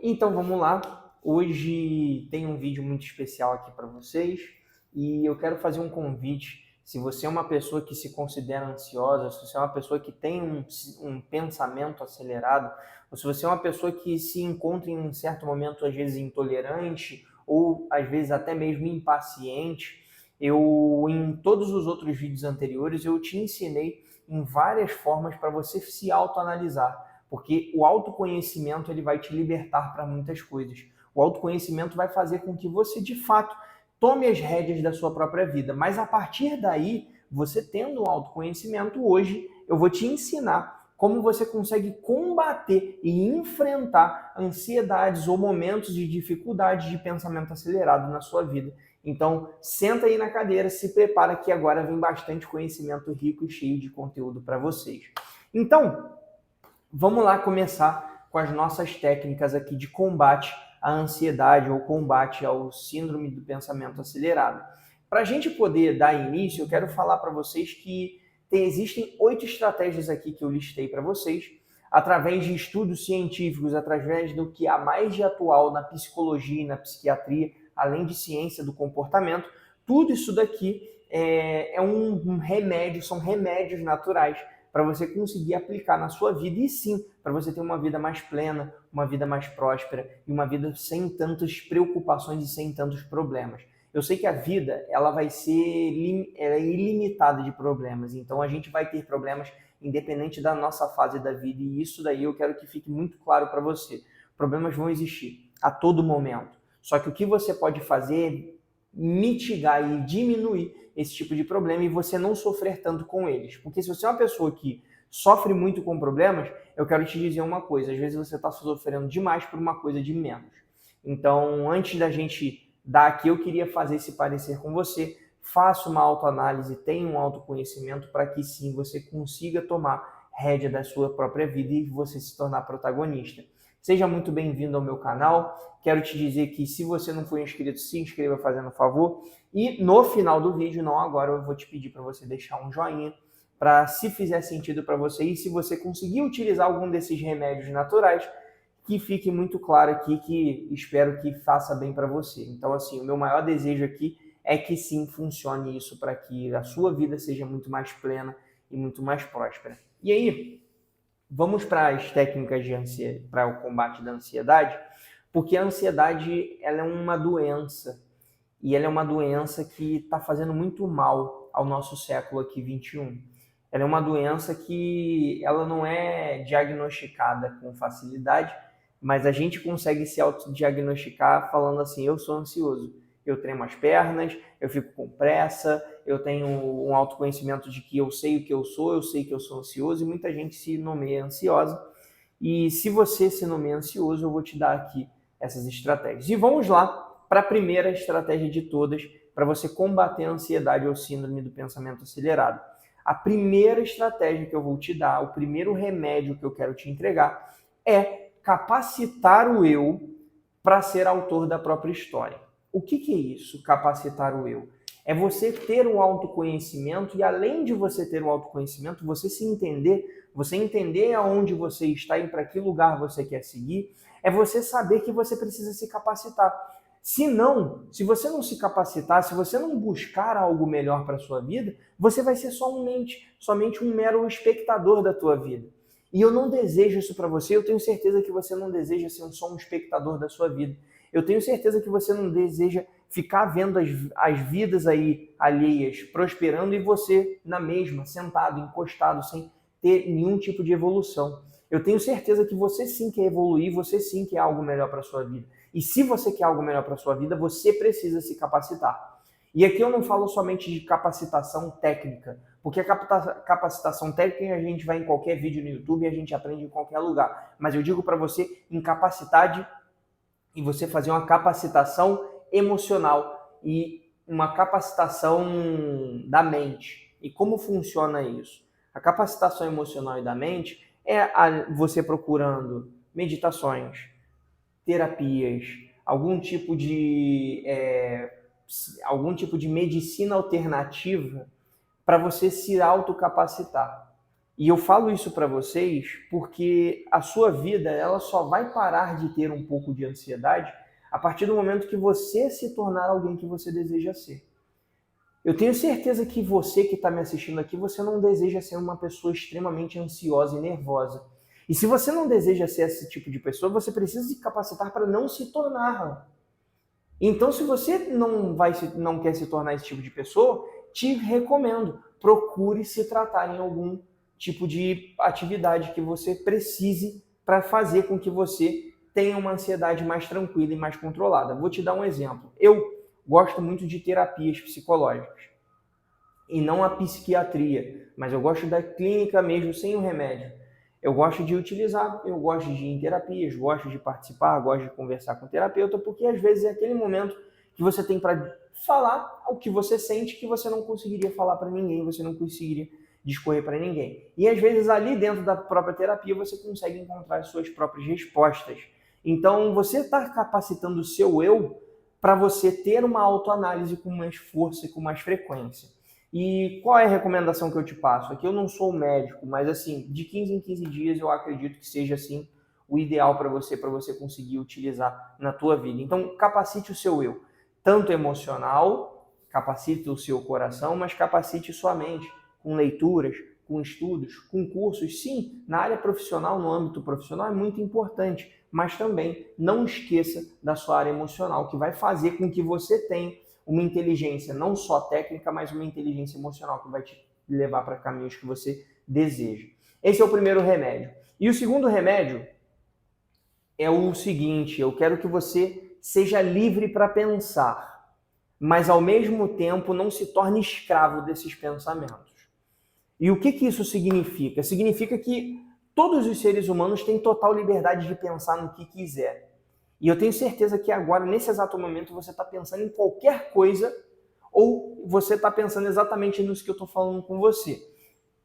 Então vamos lá. Hoje tem um vídeo muito especial aqui para vocês e eu quero fazer um convite. Se você é uma pessoa que se considera ansiosa, se você é uma pessoa que tem um pensamento acelerado, ou se você é uma pessoa que se encontra em um certo momento, às vezes, intolerante ou às vezes até mesmo impaciente, em todos os outros vídeos anteriores, eu te ensinei em várias formas para você se autoanalisar. Porque o autoconhecimento ele vai te libertar para muitas coisas. O autoconhecimento vai fazer com que você, de fato, tome as rédeas da sua própria vida. Mas a partir daí, você tendo um autoconhecimento, hoje eu vou te ensinar como você consegue combater e enfrentar ansiedades ou momentos de dificuldade de pensamento acelerado na sua vida. Então, senta aí na cadeira, se prepara que agora vem bastante conhecimento rico e cheio de conteúdo para vocês. Então, vamos lá começar com as nossas técnicas aqui de combate à ansiedade ou combate ao síndrome do pensamento acelerado. Para a gente poder dar início, eu quero falar para vocês que existem 8 estratégias aqui que eu listei para vocês, através de estudos científicos, através do que há mais de atual na psicologia e na psiquiatria, além de ciência do comportamento. Tudo isso daqui é um remédio, são remédios naturais para você conseguir aplicar na sua vida e sim, para você ter uma vida mais plena, uma vida mais próspera e uma vida sem tantas preocupações e sem tantos problemas. Eu sei que a vida ela vai ser ela é ilimitada de problemas, então a gente vai ter problemas independente da nossa fase da vida e isso daí eu quero que fique muito claro para você. Problemas vão existir a todo momento, só que o que você pode fazer é mitigar e diminuir esse tipo de problema e você não sofrer tanto com eles. Porque se você é uma pessoa que sofre muito com problemas, eu quero te dizer uma coisa, às vezes você está sofrendo demais por uma coisa de menos. Então, antes da gente dar aqui, eu queria fazer esse parecer com você, faça uma autoanálise, tenha um autoconhecimento para que sim, você consiga tomar rédea da sua própria vida e você se tornar protagonista. Seja muito bem-vindo ao meu canal. Quero te dizer que se você não for inscrito, se inscreva fazendo favor. E no final do vídeo, não agora, eu vou te pedir para você deixar um joinha, para se fizer sentido para você e se você conseguir utilizar algum desses remédios naturais, que fique muito claro aqui que espero que faça bem para você. Então, assim, o meu maior desejo aqui é que sim funcione isso para que a sua vida seja muito mais plena e muito mais próspera. E aí, vamos para as técnicas para o combate da ansiedade, porque a ansiedade ela é uma doença e ela é uma doença que está fazendo muito mal ao nosso século aqui 21. Ela é uma doença que ela não é diagnosticada com facilidade, mas a gente consegue se autodiagnosticar falando assim, eu sou ansioso, eu tremo as pernas, eu fico com pressa, eu tenho um autoconhecimento de que eu sei o que eu sei que eu sou ansioso e muita gente se nomeia ansiosa. E se você se nomeia ansioso, eu vou te dar aqui essas estratégias. E vamos lá para a primeira estratégia de todas para você combater a ansiedade ou síndrome do pensamento acelerado. A primeira estratégia que eu vou te dar, o primeiro remédio que eu quero te entregar é capacitar o eu para ser autor da própria história. O que é isso, capacitar o eu? É você ter um autoconhecimento e além de você ter um autoconhecimento, você se entender, você entender aonde você está e para que lugar você quer seguir, é você saber que você precisa se capacitar. Se você não se capacitar, se você não buscar algo melhor para a sua vida, você vai ser somente um mero espectador da tua vida. E eu não desejo isso para você, eu tenho certeza que você não deseja ser só um espectador da sua vida. Eu tenho certeza que você não deseja ficar vendo as vidas aí alheias prosperando e você na mesma, sentado, encostado, sem ter nenhum tipo de evolução. Eu tenho certeza que você sim quer evoluir, você sim quer algo melhor para a sua vida. E se você quer algo melhor para a sua vida, você precisa se capacitar. E aqui eu não falo somente de capacitação técnica, porque a capacitação técnica a gente vai em qualquer vídeo no YouTube e a gente aprende em qualquer lugar. Mas eu digo para você em capacidade e você fazer uma capacitação emocional e uma capacitação da mente. E como funciona isso? A capacitação emocional e da mente é você procurando meditações, terapias, algum tipo de medicina alternativa para você se autocapacitar. E eu falo isso para vocês porque a sua vida ela só vai parar de ter um pouco de ansiedade a partir do momento que você se tornar alguém que você deseja ser. Eu tenho certeza que você que está me assistindo aqui, você não deseja ser uma pessoa extremamente ansiosa e nervosa. E se você não deseja ser esse tipo de pessoa, você precisa se capacitar para não se torná-la. Então, se você não quer se tornar esse tipo de pessoa, te recomendo, procure se tratar em algum tipo de atividade que você precise para fazer com que você tenha uma ansiedade mais tranquila e mais controlada. Vou te dar um exemplo. Eu gosto muito de terapias psicológicas e não a psiquiatria, mas eu gosto da clínica mesmo sem o remédio. Eu gosto de utilizar, eu gosto de ir em terapias, gosto de participar, gosto de conversar com o terapeuta, porque às vezes é aquele momento que você tem para falar o que você sente que você não conseguiria falar para ninguém, você não conseguiria discorrer para ninguém. E às vezes ali dentro da própria terapia você consegue encontrar as suas próprias respostas. Então você está capacitando o seu eu para você ter uma autoanálise com mais força e com mais frequência. E qual é a recomendação que eu te passo? Aqui eu não sou médico, mas assim, de 15 em 15 dias eu acredito que seja assim o ideal para você conseguir utilizar na tua vida. Então, capacite o seu eu, tanto emocional, capacite o seu coração, mas capacite sua mente com leituras, com estudos, com cursos. Sim, na área profissional, no âmbito profissional é muito importante, mas também não esqueça da sua área emocional, que vai fazer com que você tenha uma inteligência não só técnica, mas uma inteligência emocional que vai te levar para caminhos que você deseja. Esse é o primeiro remédio. E o segundo remédio é o seguinte: eu quero que você seja livre para pensar, mas ao mesmo tempo não se torne escravo desses pensamentos. E o que isso significa? Significa que todos os seres humanos têm total liberdade de pensar no que quiser. E eu tenho certeza que agora, nesse exato momento, você está pensando em qualquer coisa ou você está pensando exatamente nisso que eu estou falando com você.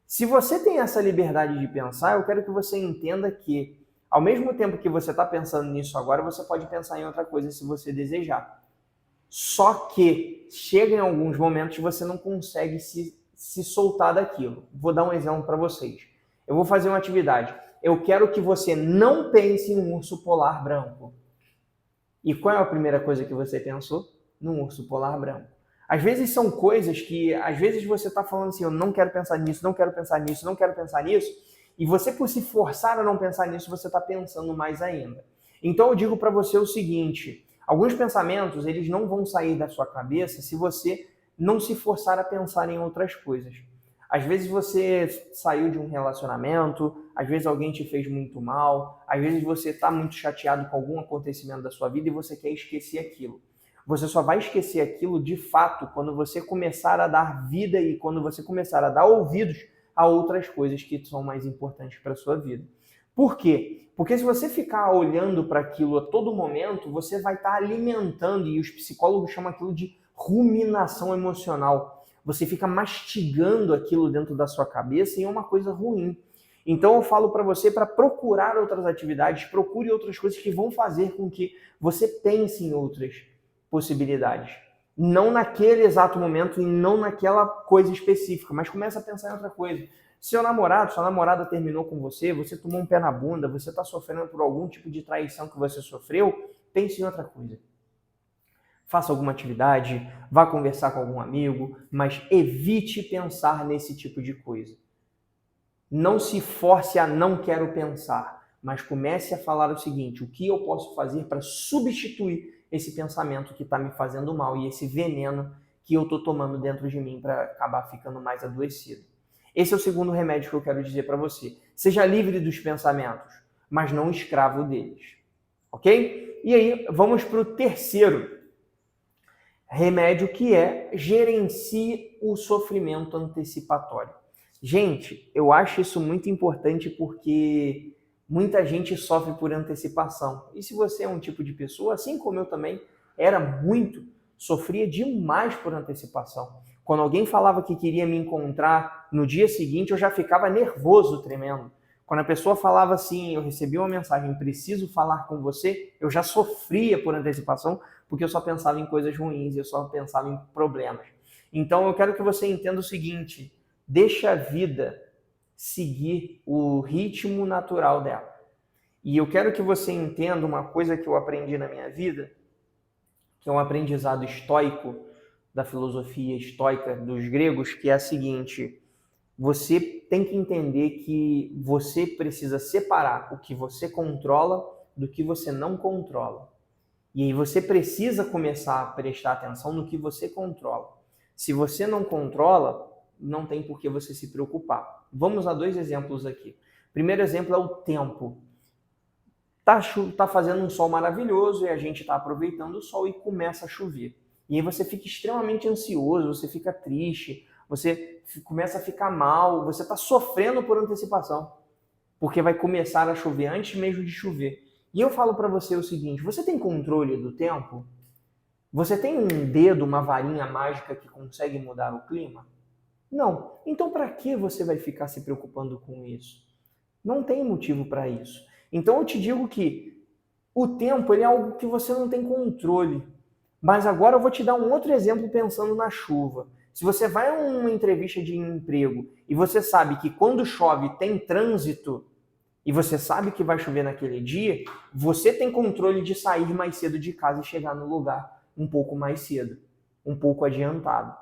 Se você tem essa liberdade de pensar, eu quero que você entenda que, ao mesmo tempo que você está pensando nisso agora, você pode pensar em outra coisa se você desejar. Só que chega em alguns momentos que você não consegue se soltar daquilo. Vou dar um exemplo para vocês. Eu vou fazer uma atividade. Eu quero que você não pense em um urso polar branco. E qual é a primeira coisa que você pensou? Num urso polar branco. Às vezes são coisas que, às vezes você está falando assim, eu não quero pensar nisso, não quero pensar nisso, não quero pensar nisso, e você por se forçar a não pensar nisso, você está pensando mais ainda. Então eu digo para você o seguinte, alguns pensamentos, eles não vão sair da sua cabeça se você não se forçar a pensar em outras coisas. Às vezes você saiu de um relacionamento, às vezes alguém te fez muito mal, às vezes você está muito chateado com algum acontecimento da sua vida e você quer esquecer aquilo. Você só vai esquecer aquilo de fato quando você começar a dar vida e quando você começar a dar ouvidos a outras coisas que são mais importantes para a sua vida. Por quê? Porque se você ficar olhando para aquilo a todo momento, você vai estar alimentando, e os psicólogos chamam aquilo de ruminação emocional. Você fica mastigando aquilo dentro da sua cabeça e é uma coisa ruim. Então eu falo para você para procurar outras atividades, procure outras coisas que vão fazer com que você pense em outras possibilidades. Não naquele exato momento e não naquela coisa específica, mas começa a pensar em outra coisa. Seu namorado, sua namorada terminou com você, você tomou um pé na bunda, você está sofrendo por algum tipo de traição que você sofreu, pense em outra coisa. Faça alguma atividade, vá conversar com algum amigo, mas evite pensar nesse tipo de coisa. Não se force a não quero pensar, mas comece a falar o seguinte, o que eu posso fazer para substituir esse pensamento que está me fazendo mal e esse veneno que eu estou tomando dentro de mim para acabar ficando mais adoecido. Esse é o segundo remédio que eu quero dizer para você. Seja livre dos pensamentos, mas não escravo deles. Ok? E aí, vamos para o terceiro remédio, que é gerencie o sofrimento antecipatório. Gente, eu acho isso muito importante porque muita gente sofre por antecipação. E se você é um tipo de pessoa, assim como eu também, sofria demais por antecipação. Quando alguém falava que queria me encontrar no dia seguinte, eu já ficava nervoso, tremendo. Quando a pessoa falava assim, eu recebi uma mensagem, preciso falar com você, eu já sofria por antecipação, porque eu só pensava em coisas ruins, eu só pensava em problemas. Então eu quero que você entenda o seguinte, deixa a vida seguir o ritmo natural dela. E eu quero que você entenda uma coisa que eu aprendi na minha vida, que é um aprendizado estoico, da filosofia estoica dos gregos, que é a seguinte: você tem que entender que você precisa separar o que você controla do que você não controla. E aí você precisa começar a prestar atenção no que você controla. Se você não controla, não tem por que você se preocupar. Vamos a 2 exemplos aqui. O primeiro exemplo é o tempo. Tá fazendo um sol maravilhoso e a gente está aproveitando o sol e começa a chover. E aí você fica extremamente ansioso, você fica triste, você começa a ficar mal, você está sofrendo por antecipação, porque vai começar a chover antes mesmo de chover. E eu falo para você o seguinte: você tem controle do tempo? Você tem um dedo, uma varinha mágica que consegue mudar o clima? Não. Então para que você vai ficar se preocupando com isso? Não tem motivo para isso. Então eu te digo que o tempo ele é algo que você não tem controle. Mas agora eu vou te dar um outro exemplo pensando na chuva. Se você vai a uma entrevista de emprego e você sabe que quando chove tem trânsito e você sabe que vai chover naquele dia, você tem controle de sair mais cedo de casa e chegar no lugar um pouco mais cedo, um pouco adiantado.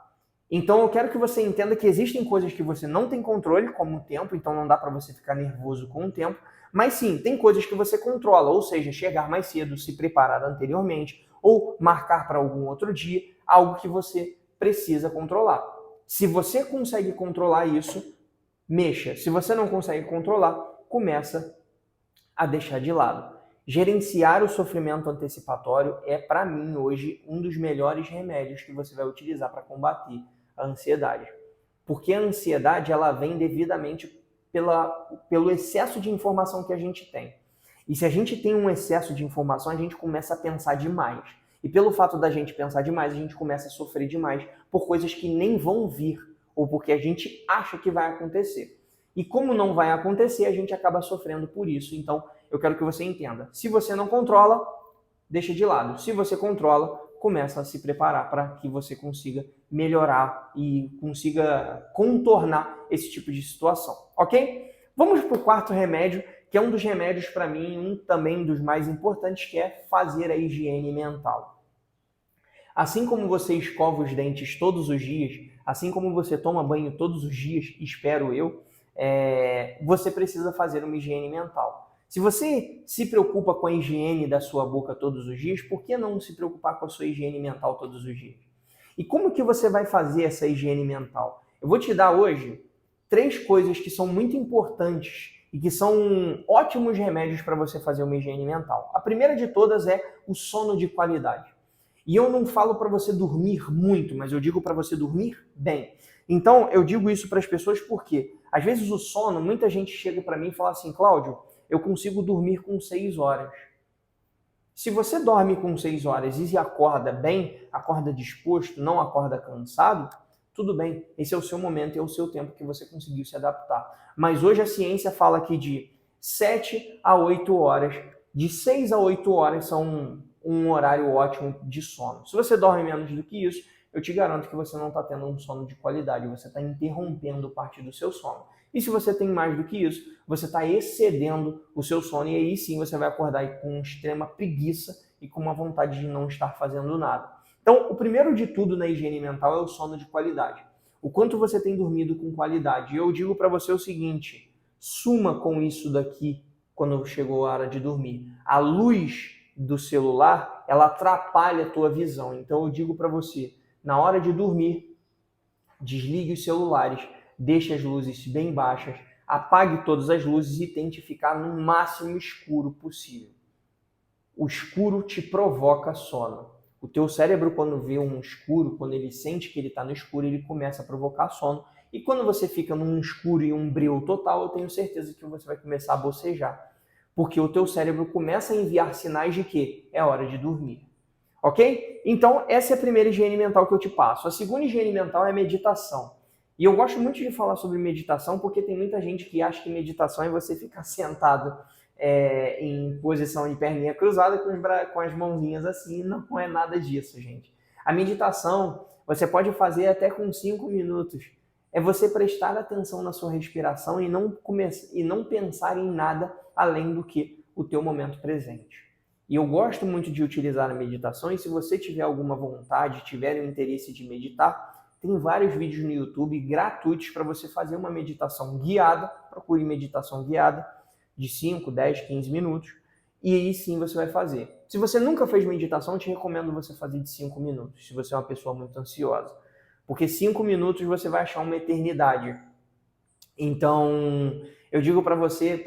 Então eu quero que você entenda que existem coisas que você não tem controle, como o tempo, então não dá para você ficar nervoso com o tempo, mas sim, tem coisas que você controla, ou seja, chegar mais cedo, se preparar anteriormente, ou marcar para algum outro dia, algo que você precisa controlar. Se você consegue controlar isso, mexa. Se você não consegue controlar, começa a deixar de lado. Gerenciar o sofrimento antecipatório é, para mim, hoje, um dos melhores remédios que você vai utilizar para combater a ansiedade. Porque a ansiedade ela vem devidamente pelo excesso de informação que a gente tem. E se a gente tem um excesso de informação, a gente começa a pensar demais. E pelo fato da gente pensar demais, a gente começa a sofrer demais por coisas que nem vão vir, ou porque a gente acha que vai acontecer. E como não vai acontecer, a gente acaba sofrendo por isso. Então, eu quero que você entenda. Se você não controla, deixa de lado. Se você controla, começa a se preparar para que você consiga melhorar e consiga contornar esse tipo de situação, ok? Vamos para o quarto remédio, que é um dos remédios para mim, um também dos mais importantes, que é fazer a higiene mental. Assim como você escova os dentes todos os dias, assim como você toma banho todos os dias, espero eu, você precisa fazer uma higiene mental. Se você se preocupa com a higiene da sua boca todos os dias, por que não se preocupar com a sua higiene mental todos os dias? E como que você vai fazer essa higiene mental? Eu vou te dar hoje 3 coisas que são muito importantes e que são ótimos remédios para você fazer uma higiene mental. A primeira de todas é o sono de qualidade. E eu não falo para você dormir muito, mas eu digo para você dormir bem. Então, eu digo isso para as pessoas porque, às vezes, o sono, muita gente chega para mim e fala assim: Cláudio, eu consigo dormir com 6 horas. Se você dorme com 6 horas e acorda bem, acorda disposto, não acorda cansado, tudo bem, esse é o seu momento, é o seu tempo que você conseguiu se adaptar. Mas hoje a ciência fala que de 7 a 8 horas, de 6 a 8 horas são um horário ótimo de sono. Se você dorme menos do que isso, eu te garanto que você não está tendo um sono de qualidade, você está interrompendo parte do seu sono. E se você tem mais do que isso, você está excedendo o seu sono e aí sim você vai acordar com extrema preguiça e com uma vontade de não estar fazendo nada. Então, o primeiro de tudo na higiene mental é o sono de qualidade. O quanto você tem dormido com qualidade. E eu digo para você o seguinte: suma com isso daqui quando chegou a hora de dormir. A luz do celular, ela atrapalha a tua visão. Então eu digo para você, na hora de dormir, desligue os celulares, deixe as luzes bem baixas, apague todas as luzes e tente ficar no máximo escuro possível. O escuro te provoca sono. O teu cérebro, quando vê um escuro, quando ele sente que ele está no escuro, ele começa a provocar sono. E quando você fica num escuro e um breu total, eu tenho certeza que você vai começar a bocejar. Porque o teu cérebro começa a enviar sinais de que é hora de dormir. Ok? Então, essa é a primeira higiene mental que eu te passo. A segunda higiene mental é meditação. E eu gosto muito de falar sobre meditação porque tem muita gente que acha que meditação é você ficar sentado em posição de perninha cruzada com as mãozinhas assim. Não é nada disso, gente. A meditação você pode fazer até com 5 minutos. é você prestar atenção na sua respiração e não pensar em nada além do que o teu momento presente. E eu gosto muito de utilizar a meditação, e se você tiver alguma vontade, tiver o interesse de meditar, tem vários vídeos no YouTube gratuitos para você fazer uma meditação guiada. Procure meditação guiada de 5, 10, 15 minutos, e aí sim você vai fazer. Se você nunca fez meditação, eu te recomendo você fazer de 5 minutos, se você é uma pessoa muito ansiosa. Porque 5 minutos você vai achar uma eternidade. Então, eu digo para você,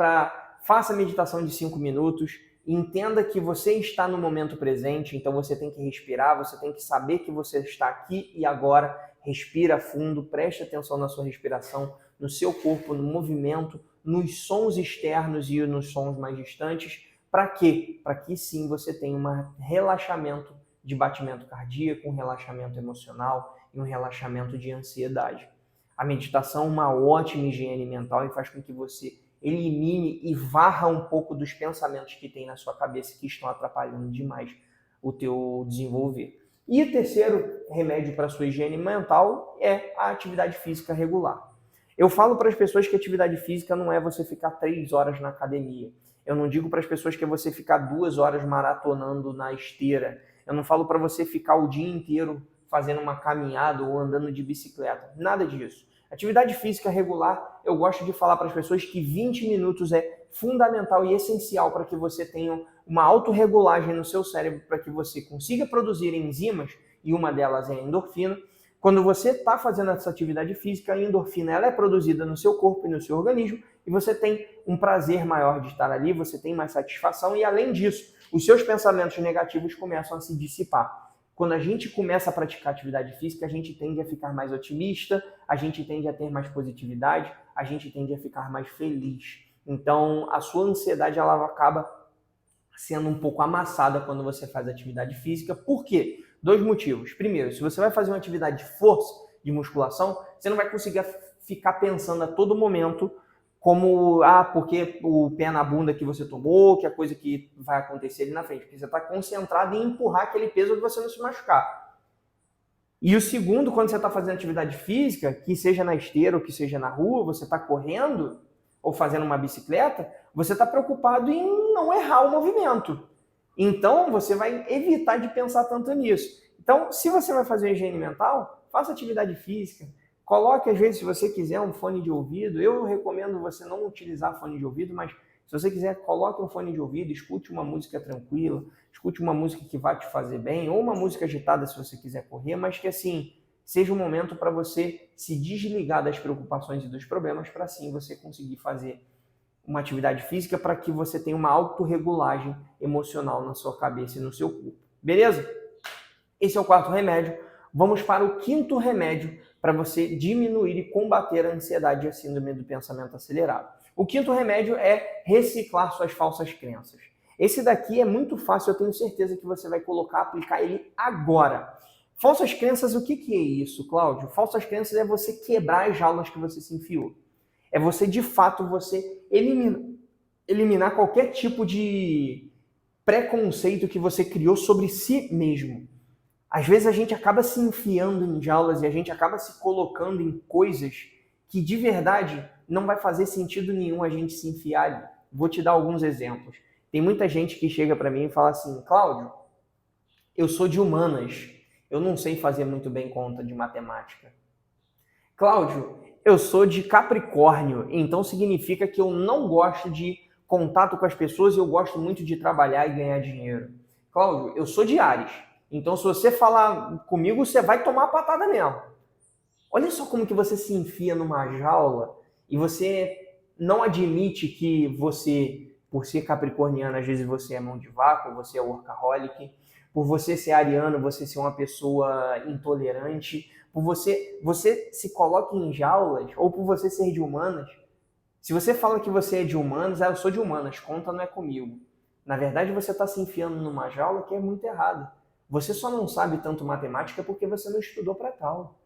faça a meditação de 5 minutos, entenda que você está no momento presente, então você tem que respirar, você tem que saber que você está aqui e agora. Respira fundo, preste atenção na sua respiração, no seu corpo, no movimento, nos sons externos e nos sons mais distantes. Para quê? Para que sim você tenha um relaxamento de batimento cardíaco, um relaxamento emocional e um relaxamento de ansiedade. A meditação é uma ótima higiene mental e faz com que você elimine e varra um pouco dos pensamentos que tem na sua cabeça que estão atrapalhando demais o teu desenvolver. E o terceiro remédio para a sua higiene mental é a atividade física regular. Eu falo para as pessoas que atividade física não é você ficar 3 horas na academia. Eu não digo para as pessoas que é você ficar 2 horas maratonando na esteira. Eu não falo para você ficar o dia inteiro fazendo uma caminhada ou andando de bicicleta. Nada disso. Atividade física regular, eu gosto de falar para as pessoas que 20 minutos é fundamental e essencial para que você tenha uma autorregulagem no seu cérebro, para que você consiga produzir enzimas, e uma delas é a endorfina. Quando você está fazendo essa atividade física, a endorfina ela é produzida no seu corpo e no seu organismo, e você tem um prazer maior de estar ali, você tem mais satisfação, e além disso, os seus pensamentos negativos começam a se dissipar. Quando a gente começa a praticar atividade física, a gente tende a ficar mais otimista, a gente tende a ter mais positividade, a gente tende a ficar mais feliz. Então, a sua ansiedade ela acaba sendo um pouco amassada quando você faz atividade física. Por quê? 2 motivos. Primeiro, se você vai fazer uma atividade de força, de musculação, você não vai conseguir ficar pensando a todo momento como, porque o pé na bunda que você tomou, que é a coisa que vai acontecer ali na frente. Porque você está concentrado em empurrar aquele peso para você não se machucar. E o segundo, quando você está fazendo atividade física, que seja na esteira ou que seja na rua, você está correndo ou fazendo uma bicicleta, você está preocupado em não errar o movimento. Então, você vai evitar de pensar tanto nisso. Então, se você vai fazer higiene mental, faça atividade física. Coloque, às vezes, se você quiser, um fone de ouvido. Eu recomendo você não utilizar fone de ouvido, mas se você quiser, coloque um fone de ouvido, escute uma música tranquila, escute uma música que vai te fazer bem, ou uma música agitada se você quiser correr, mas que, assim, seja um momento para você se desligar das preocupações e dos problemas, para assim você conseguir fazer uma atividade física, para que você tenha uma autorregulagem emocional na sua cabeça e no seu corpo. Beleza? Esse é o 4º remédio. Vamos para o 5º remédio para você diminuir e combater a ansiedade e a síndrome do pensamento acelerado. O 5º remédio é reciclar suas falsas crenças. Esse daqui é muito fácil, eu tenho certeza que você vai aplicar ele agora. Falsas crenças, o que é isso, Cláudio? Falsas crenças é você quebrar as jaulas que você se enfiou. É você, de fato, você eliminar qualquer tipo de preconceito que você criou sobre si mesmo. Às vezes a gente acaba se enfiando em jaulas e a gente acaba se colocando em coisas que, de verdade, não vai fazer sentido nenhum a gente se enfiar ali. Vou te dar alguns exemplos. Tem muita gente que chega para mim e fala assim: Cláudio, eu sou de humanas, eu não sei fazer muito bem conta de matemática. Cláudio, eu sou de Capricórnio, então significa que eu não gosto de contato com as pessoas e eu gosto muito de trabalhar e ganhar dinheiro. Cláudio, eu sou de Áries, então se você falar comigo, você vai tomar patada mesmo. Olha só como que você se enfia numa jaula e você não admite que você, por ser capricorniano, às vezes você é mão de vaca, você é workaholic, por você ser ariano, você ser uma pessoa intolerante, por você se coloca em jaulas, ou por você ser de humanas. Se você fala que você é de humanas, eu sou de humanas, conta não é comigo. Na verdade, você está se enfiando numa jaula que é muito errada. Você só não sabe tanto matemática porque você não estudou para tal.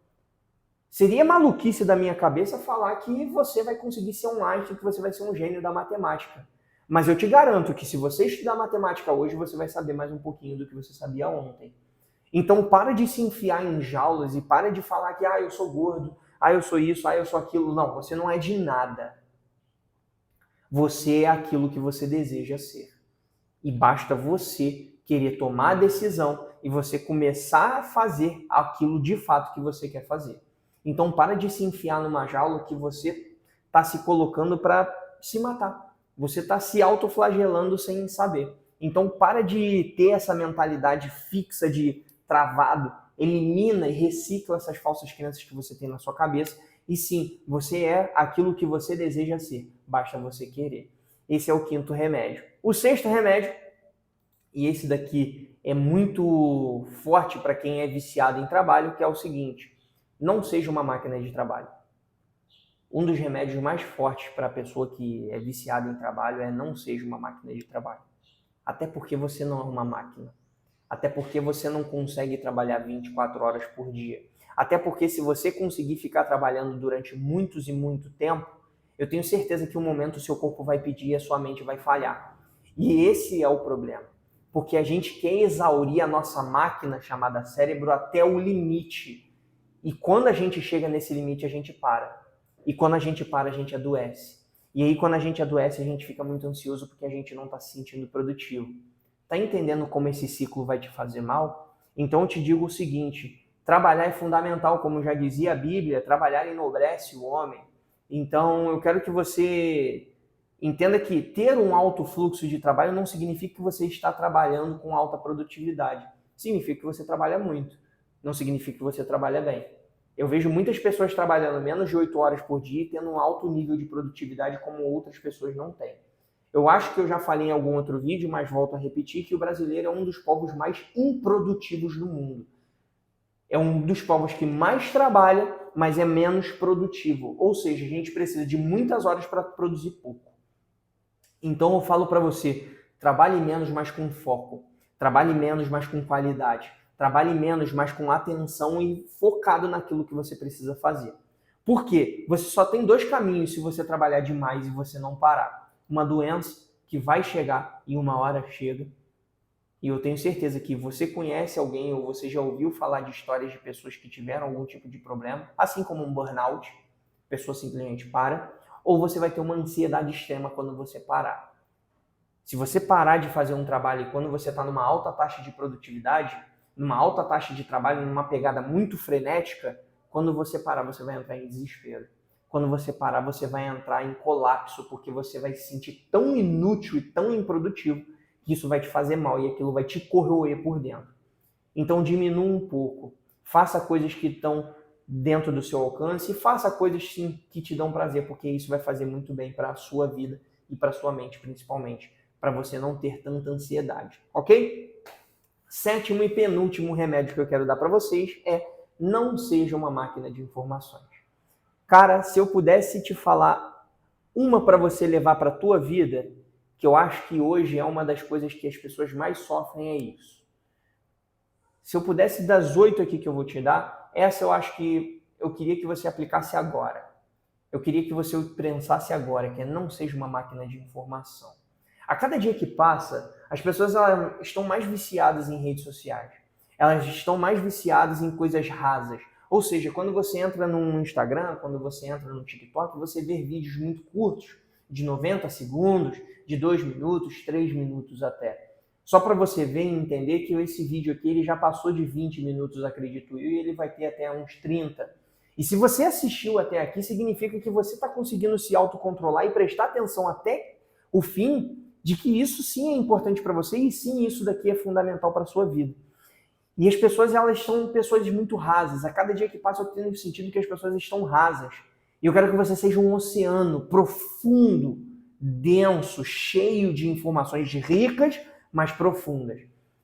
Seria maluquice da minha cabeça falar que você vai conseguir ser um Einstein, que você vai ser um gênio da matemática. Mas eu te garanto que se você estudar matemática hoje, você vai saber mais um pouquinho do que você sabia ontem. Então para de se enfiar em jaulas e para de falar que eu sou gordo, eu sou isso, eu sou aquilo. Não, você não é de nada. Você é aquilo que você deseja ser. E basta você querer tomar a decisão e você começar a fazer aquilo de fato que você quer fazer. Então para de se enfiar numa jaula que você está se colocando para se matar. Você está se autoflagelando sem saber. Então para de ter essa mentalidade fixa de travado. Elimina e recicla essas falsas crenças que você tem na sua cabeça. E sim, você é aquilo que você deseja ser. Basta você querer. Esse é o quinto remédio. O sexto remédio, e esse daqui é muito forte para quem é viciado em trabalho, que é o seguinte: não seja uma máquina de trabalho. Um dos remédios mais fortes para a pessoa que é viciada em trabalho é não seja uma máquina de trabalho. Até porque você não é uma máquina. Até porque você não consegue trabalhar 24 horas por dia. Até porque se você conseguir ficar trabalhando durante muitos e muito tempo, eu tenho certeza que um momento o seu corpo vai pedir e a sua mente vai falhar. E esse é o problema. Porque a gente quer exaurir a nossa máquina chamada cérebro até o limite. E quando a gente chega nesse limite, a gente para. E quando a gente para, a gente adoece. E aí quando a gente adoece, a gente fica muito ansioso porque a gente não está se sentindo produtivo. Tá entendendo como esse ciclo vai te fazer mal? Então eu te digo o seguinte: trabalhar é fundamental, como já dizia a Bíblia, trabalhar enobrece o homem. Então eu quero que você entenda que ter um alto fluxo de trabalho não significa que você está trabalhando com alta produtividade. Significa que você trabalha muito. Não significa que você trabalha bem. Eu vejo muitas pessoas trabalhando menos de 8 horas por dia e tendo um alto nível de produtividade como outras pessoas não têm. Eu acho que eu já falei em algum outro vídeo, mas volto a repetir que o brasileiro é um dos povos mais improdutivos do mundo. É um dos povos que mais trabalha, mas é menos produtivo. Ou seja, a gente precisa de muitas horas para produzir pouco. Então eu falo para você, trabalhe menos, mas com foco. Trabalhe menos, mas com qualidade. Trabalhe menos, mas com atenção e focado naquilo que você precisa fazer. Por quê? Você só tem dois caminhos se você trabalhar demais e você não parar. Uma doença que vai chegar e uma hora chega. E eu tenho certeza que você conhece alguém ou você já ouviu falar de histórias de pessoas que tiveram algum tipo de problema, assim como um burnout, a pessoa simplesmente para, ou você vai ter uma ansiedade extrema quando você parar. Se você parar de fazer um trabalho e quando você está numa alta taxa de produtividade, numa alta taxa de trabalho, numa pegada muito frenética, quando você parar, você vai entrar em desespero. Quando você parar, você vai entrar em colapso, porque você vai se sentir tão inútil e tão improdutivo que isso vai te fazer mal e aquilo vai te corroer por dentro. Então diminua um pouco. Faça coisas que estão dentro do seu alcance e faça coisas sim que te dão prazer, porque isso vai fazer muito bem para a sua vida e para a sua mente, principalmente, para você não ter tanta ansiedade, ok? Sétimo e penúltimo remédio que eu quero dar para vocês é: não seja uma máquina de informações. Cara, se eu pudesse te falar uma para você levar para a tua vida, que eu acho que hoje é uma das coisas que as pessoas mais sofrem, é isso. Se eu pudesse das 8 aqui que eu vou te dar, essa eu acho que eu queria que você aplicasse agora. Eu queria que você pensasse agora, que é: não seja uma máquina de informação. A cada dia que passa, as pessoas elas estão mais viciadas em redes sociais. Elas estão mais viciadas em coisas rasas. Ou seja, quando você entra no Instagram, quando você entra no TikTok, você vê vídeos muito curtos, de 90 segundos, de 2 minutos, 3 minutos até. Só para você ver e entender que esse vídeo aqui ele já passou de 20 minutos, acredito eu, e ele vai ter até uns 30. E se você assistiu até aqui, significa que você está conseguindo se autocontrolar e prestar atenção até o fim de que isso sim é importante para você e sim isso daqui é fundamental para a sua vida. E as pessoas, elas são pessoas muito rasas. A cada dia que passa eu tenho sentido que as pessoas estão rasas. E eu quero que você seja um oceano profundo, denso, cheio de informações ricas, mas profundas.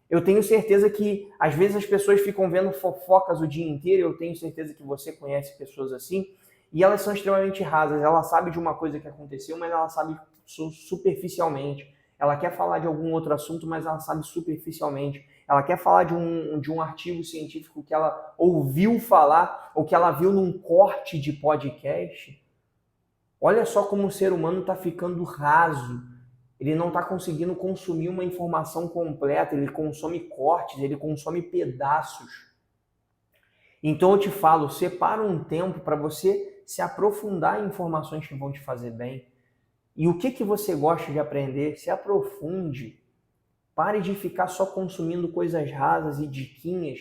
Eu tenho certeza que às vezes as pessoas ficam vendo fofocas o dia inteiro. Eu tenho certeza que você conhece pessoas assim. E elas são extremamente rasas. Ela sabe de uma coisa que aconteceu, mas ela sabe superficialmente. Ela quer falar de algum outro assunto, mas ela sabe superficialmente. Ela quer falar de um artigo científico que ela ouviu falar ou que ela viu num corte de podcast. Olha só como o ser humano está ficando raso. Ele não está conseguindo consumir uma informação completa, ele consome cortes, ele consome pedaços. Então eu te falo, separa um tempo para você se aprofundar em informações que vão te fazer bem. E o que você gosta de aprender, se aprofunde. Pare de ficar só consumindo coisas rasas e diquinhas,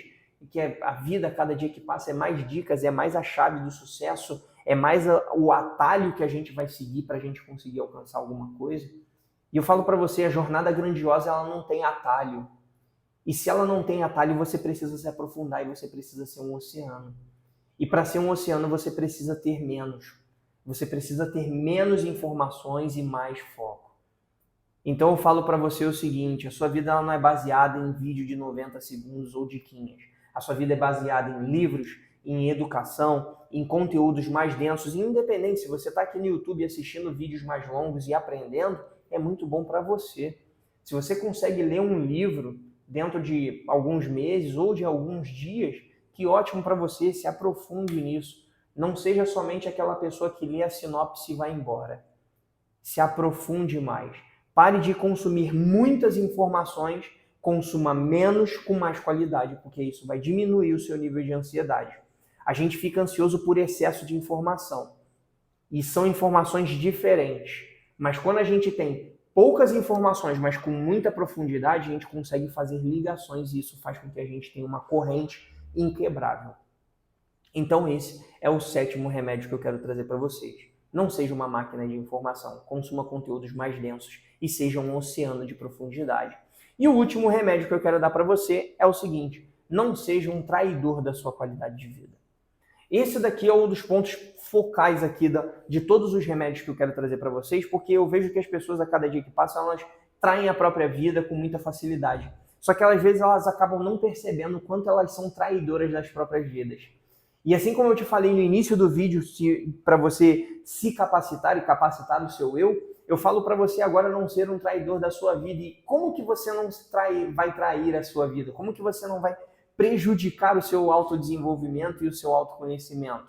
que a vida, cada dia que passa, é mais dicas, é mais a chave do sucesso, é mais o atalho que a gente vai seguir para a gente conseguir alcançar alguma coisa. E eu falo para você, a jornada grandiosa, ela não tem atalho. E se ela não tem atalho, você precisa se aprofundar e você precisa ser um oceano. E para ser um oceano, você precisa ter menos. Você precisa ter menos informações e mais foco. Então eu falo para você o seguinte, a sua vida ela não é baseada em vídeo de 90 segundos ou diquinhas. A sua vida é baseada em livros, em educação, em conteúdos mais densos. E independente, se você está aqui no YouTube assistindo vídeos mais longos e aprendendo, é muito bom para você. Se você consegue ler um livro dentro de alguns meses ou de alguns dias, que ótimo para você, se aprofunde nisso. Não seja somente aquela pessoa que lê a sinopse e vai embora. Se aprofunde mais. Pare de consumir muitas informações, consuma menos com mais qualidade, porque isso vai diminuir o seu nível de ansiedade. A gente fica ansioso por excesso de informação. E são informações diferentes. Mas quando a gente tem poucas informações, mas com muita profundidade, a gente consegue fazer ligações e isso faz com que a gente tenha uma corrente inquebrável. Então esse é o 7º remédio que eu quero trazer para vocês. Não seja uma máquina de informação, consuma conteúdos mais densos e seja um oceano de profundidade. E o último remédio que eu quero dar para você é o seguinte, não seja um traidor da sua qualidade de vida. Esse daqui é um dos pontos focais aqui de todos os remédios que eu quero trazer para vocês, porque eu vejo que as pessoas a cada dia que passa, elas traem a própria vida com muita facilidade. Só que às vezes elas acabam não percebendo o quanto elas são traidoras das próprias vidas. E assim como eu te falei no início do vídeo, para você se capacitar e capacitar o seu eu falo para você agora não ser um traidor da sua vida. E como que você não vai trair a sua vida? Como que você não vai prejudicar o seu autodesenvolvimento e o seu autoconhecimento?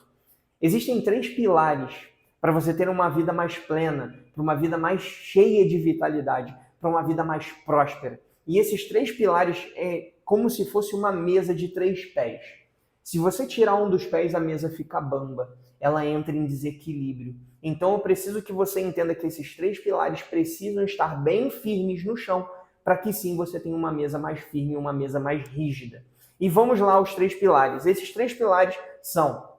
Existem 3 pilares para você ter uma vida mais plena, para uma vida mais cheia de vitalidade, para uma vida mais próspera. E esses 3 pilares é como se fosse uma mesa de 3 pés. Se você tirar um dos pés, a mesa fica bamba, ela entra em desequilíbrio. Então eu preciso que você entenda que esses 3 pilares precisam estar bem firmes no chão, para que sim você tenha uma mesa mais firme, uma mesa mais rígida. E vamos lá aos 3 pilares. Esses 3 pilares são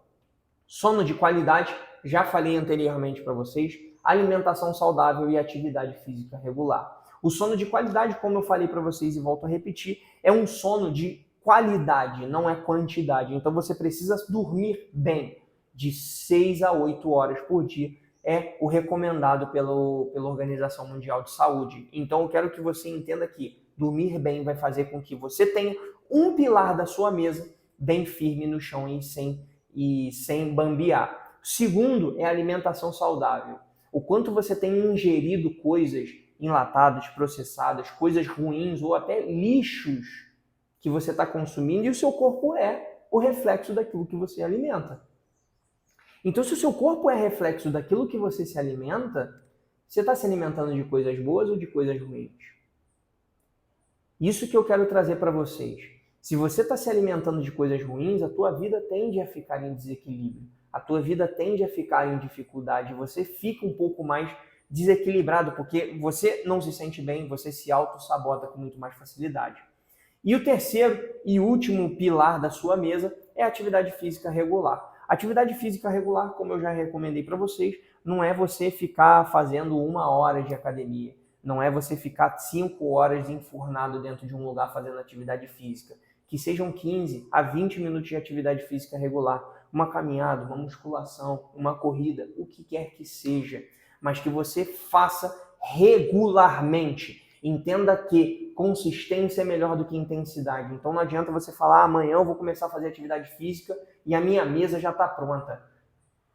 sono de qualidade, já falei anteriormente para vocês, alimentação saudável e atividade física regular. O sono de qualidade, como eu falei para vocês e volto a repetir, é um sono de qualidade, não é quantidade. Então você precisa dormir bem, de 6 a 8 horas por dia. É o recomendado pela Organização Mundial de Saúde. Então eu quero que você entenda que dormir bem vai fazer com que você tenha um pilar da sua mesa bem firme no chão e sem bambear. Segundo é alimentação saudável. O quanto você tem ingerido coisas enlatadas, processadas, coisas ruins ou até lixos que você está consumindo e o seu corpo é o reflexo daquilo que você alimenta. Então, se o seu corpo é reflexo daquilo que você se alimenta, você está se alimentando de coisas boas ou de coisas ruins? Isso que eu quero trazer para vocês. Se você está se alimentando de coisas ruins, a tua vida tende a ficar em desequilíbrio. A tua vida tende a ficar em dificuldade. Você fica um pouco mais desequilibrado, porque você não se sente bem, você se auto-sabota com muito mais facilidade. E o terceiro e último pilar da sua mesa é a atividade física regular. Atividade física regular, como eu já recomendei para vocês, não é você ficar fazendo 1 hora de academia. Não é você ficar 5 horas enfurnado dentro de um lugar fazendo atividade física. Que sejam 15 a 20 minutos de atividade física regular. Uma caminhada, uma musculação, uma corrida, o que quer que seja. Mas que você faça regularmente. Entenda que consistência é melhor do que intensidade. Então não adianta você falar, amanhã eu vou começar a fazer atividade física e a minha mesa já está pronta.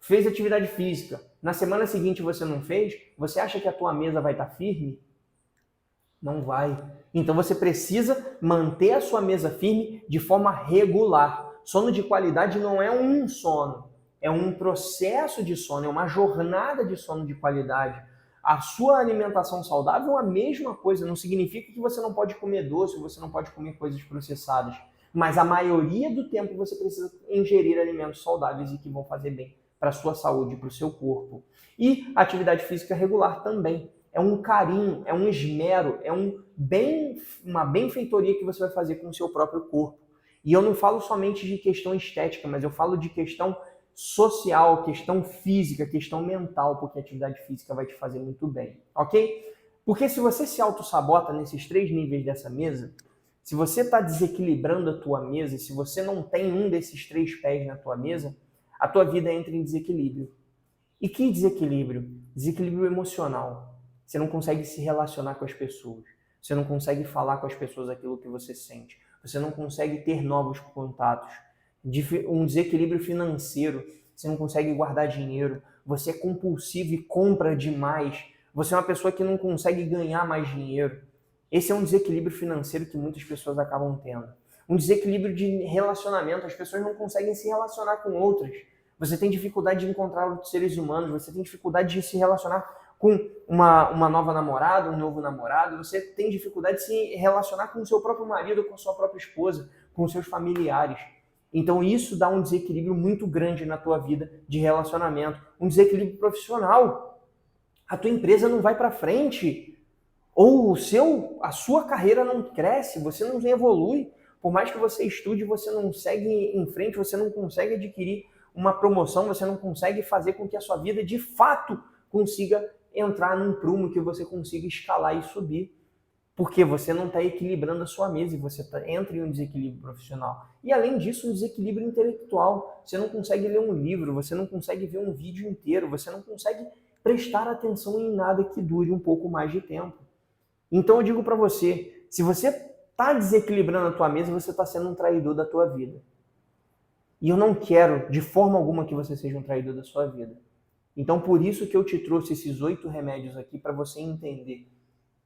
Fez atividade física, na semana seguinte você não fez, você acha que a tua mesa vai estar firme? Não vai. Então você precisa manter a sua mesa firme de forma regular. Sono de qualidade não é um sono, é um processo de sono, é uma jornada de sono de qualidade. A sua alimentação saudável é a mesma coisa, não significa que você não pode comer doce, você não pode comer coisas processadas, mas a maioria do tempo você precisa ingerir alimentos saudáveis e que vão fazer bem para a sua saúde, para o seu corpo. E atividade física regular também. É um carinho, é um esmero, é uma benfeitoria que você vai fazer com o seu próprio corpo. E eu não falo somente de questão estética, mas eu falo de questão social, questão física, questão mental, porque a atividade física vai te fazer muito bem, ok? Porque se você se auto-sabota nesses 3 níveis dessa mesa, se você está desequilibrando a tua mesa, se você não tem um desses 3 pés na tua mesa, a tua vida entra em desequilíbrio. E que desequilíbrio? Desequilíbrio emocional. Você não consegue se relacionar com as pessoas. Você não consegue falar com as pessoas aquilo que você sente. Você não consegue ter novos contatos. Um desequilíbrio financeiro. Você não consegue guardar dinheiro. Você é compulsivo e compra demais. Você é uma pessoa que não consegue ganhar mais dinheiro. Esse é um desequilíbrio financeiro que muitas pessoas acabam tendo. Um desequilíbrio de relacionamento. As pessoas não conseguem se relacionar com outras. Você tem dificuldade de encontrar outros seres humanos. Você tem dificuldade de se relacionar com uma nova namorada, um novo namorado. Você tem dificuldade de se relacionar com o seu próprio marido, com a sua própria esposa, com os seus familiares. Então isso dá um desequilíbrio muito grande na tua vida de relacionamento. Um desequilíbrio profissional. A tua empresa não vai para frente. Ou a sua carreira não cresce, você não evolui. Por mais que você estude, você não segue em frente, você não consegue adquirir uma promoção, você não consegue fazer com que a sua vida de fato consiga entrar num prumo, que você consiga escalar e subir. Porque você não está equilibrando a sua mesa e você entra em um desequilíbrio profissional. E além disso, um desequilíbrio intelectual. Você não consegue ler um livro, você não consegue ver um vídeo inteiro, você não consegue prestar atenção em nada que dure um pouco mais de tempo. Então eu digo para você, se você está desequilibrando a tua mesa, você está sendo um traidor da tua vida. E eu não quero de forma alguma que você seja um traidor da sua vida. Então por isso que eu te trouxe esses 8 remédios aqui, para você entender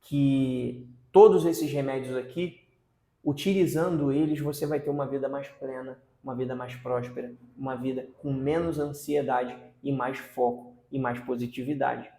que todos esses remédios aqui, utilizando eles, você vai ter uma vida mais plena, uma vida mais próspera, uma vida com menos ansiedade e mais foco e mais positividade.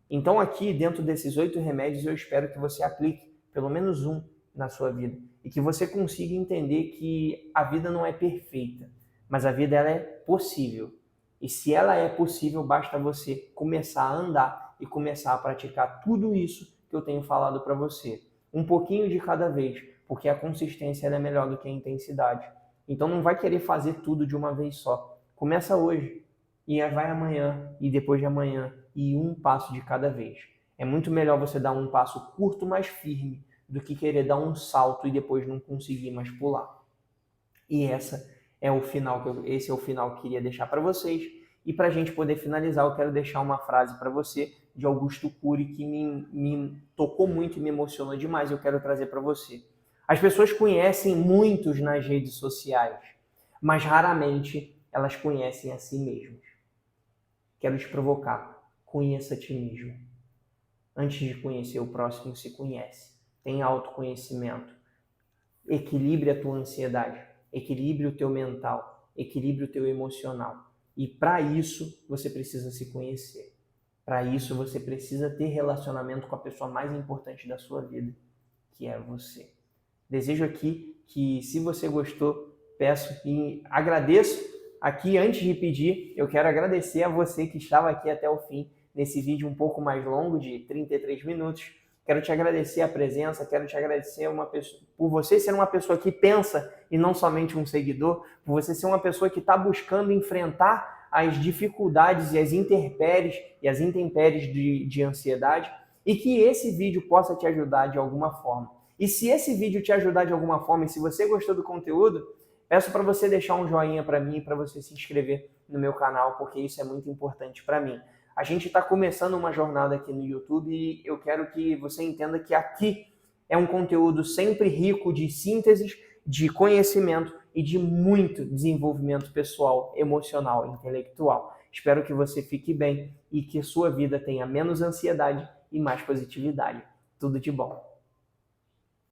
Então aqui, dentro desses 8 remédios, eu espero que você aplique pelo menos um na sua vida e que você consiga entender que a vida não é perfeita, mas a vida ela é possível. E se ela é possível, basta você começar a andar e começar a praticar tudo isso que eu tenho falado para você. Um pouquinho de cada vez, porque a consistência ela é melhor do que a intensidade. Então não vai querer fazer tudo de uma vez só. Começa hoje, e vai amanhã, e depois de amanhã, e um passo de cada vez. É muito melhor você dar um passo curto, mais firme, do que querer dar um salto e depois não conseguir mais pular. E esse é o final que eu queria deixar para vocês. E para a gente poder finalizar, eu quero deixar uma frase para você de Augusto Cury que me tocou muito e me emocionou demais. Eu quero trazer para você. As pessoas conhecem muitos nas redes sociais, mas raramente elas conhecem a si mesmas. Quero te provocar. Conheça a ti mesmo. Antes de conhecer o próximo, se conhece. Tenha autoconhecimento. Equilibre a tua ansiedade. Equilibre o teu mental. Equilibre o teu emocional. E para isso, você precisa se conhecer. Para isso, você precisa ter relacionamento com a pessoa mais importante da sua vida, que é você. Desejo aqui que, se você gostou, peço e agradeço. Aqui, antes de pedir, eu quero agradecer a você que estava aqui até o fim, nesse vídeo um pouco mais longo, de 33 minutos. Quero te agradecer a presença, quero te agradecer por você ser uma pessoa que pensa e não somente um seguidor, por você ser uma pessoa que está buscando enfrentar as dificuldades e as intempéries de ansiedade, e que esse vídeo possa te ajudar de alguma forma. E se esse vídeo te ajudar de alguma forma, e se você gostou do conteúdo, peço para você deixar um joinha para mim e para você se inscrever no meu canal, porque isso é muito importante para mim. A gente está começando uma jornada aqui no YouTube e eu quero que você entenda que aqui é um conteúdo sempre rico de sínteses, de conhecimento e de muito desenvolvimento pessoal, emocional e intelectual. Espero que você fique bem e que sua vida tenha menos ansiedade e mais positividade. Tudo de bom.